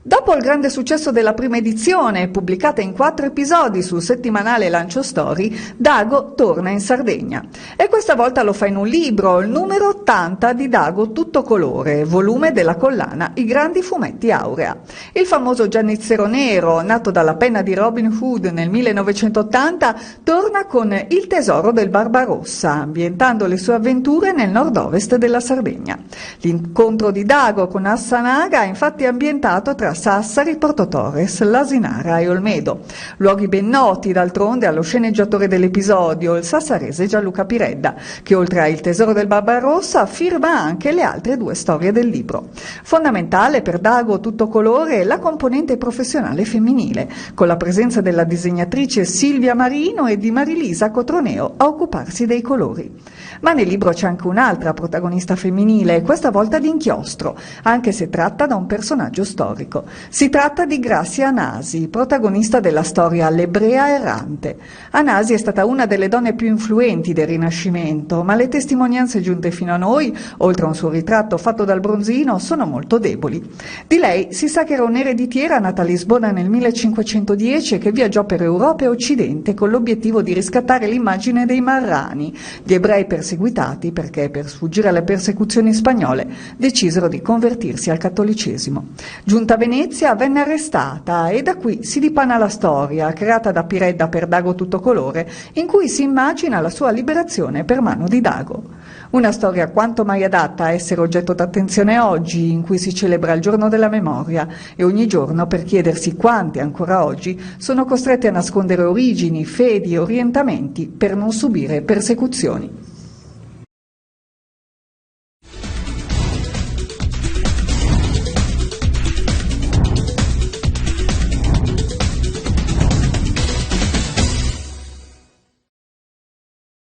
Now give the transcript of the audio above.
Dopo il grande successo della prima edizione, pubblicata in 4 episodi sul settimanale Lancio Story, Dago torna in Sardegna. E questa volta lo fa in un libro, il numero 80 di Dago Tutto Colore, volume della collana I Grandi Fumetti Aurea. Il famoso Giannizzero Nero, nato dalla penna di Robin Hood nel 1980, torna con Il tesoro del Barbarossa, ambientando le sue avventure nel nord-ovest della Sardegna. L'incontro di Dago con Assanaga è infatti ambientato tra Sassari, Porto Torres, Lasinara e Olmedo, luoghi ben noti d'altronde allo sceneggiatore dell'episodio, il sassarese Gianluca Piredda, che oltre a Il tesoro del Barbarossa firma anche le altre 2 storie del libro. Fondamentale per Dago Tutto Colore è la componente professionale femminile, con la presenza della disegnatrice Silvia Marino e di Marilisa Cotroneo a occuparsi dei colori. Ma nel libro c'è anche un'altra protagonista femminile, questa volta d'inchiostro, anche se tratta da un personaggio storico. Si tratta di Grazia Anasi, protagonista della storia L'ebrea errante. Anasi è stata una delle donne più influenti del Rinascimento, ma le testimonianze giunte fino a noi, oltre a un suo ritratto fatto dal bronzino, sono molto deboli. Di lei si sa che era un'ereditiera nata a Lisbona nel 1510 e che viaggiò per Europa e Occidente con l'obiettivo di riscattare l'immagine dei marrani, gli ebrei perseguitati perché, per sfuggire alle persecuzioni spagnole, decisero di convertirsi al cattolicesimo. Giunta a Venezia venne arrestata e da qui si dipana la storia, creata da Piredda per Dago Tutto Colore, in cui si immagina la sua liberazione per mano di Dago. Una storia quanto mai adatta a essere oggetto d'attenzione oggi, in cui si celebra il giorno della memoria, e ogni giorno per chiedersi quanti ancora oggi sono costretti a nascondere origini, fedi e orientamenti per non subire persecuzioni.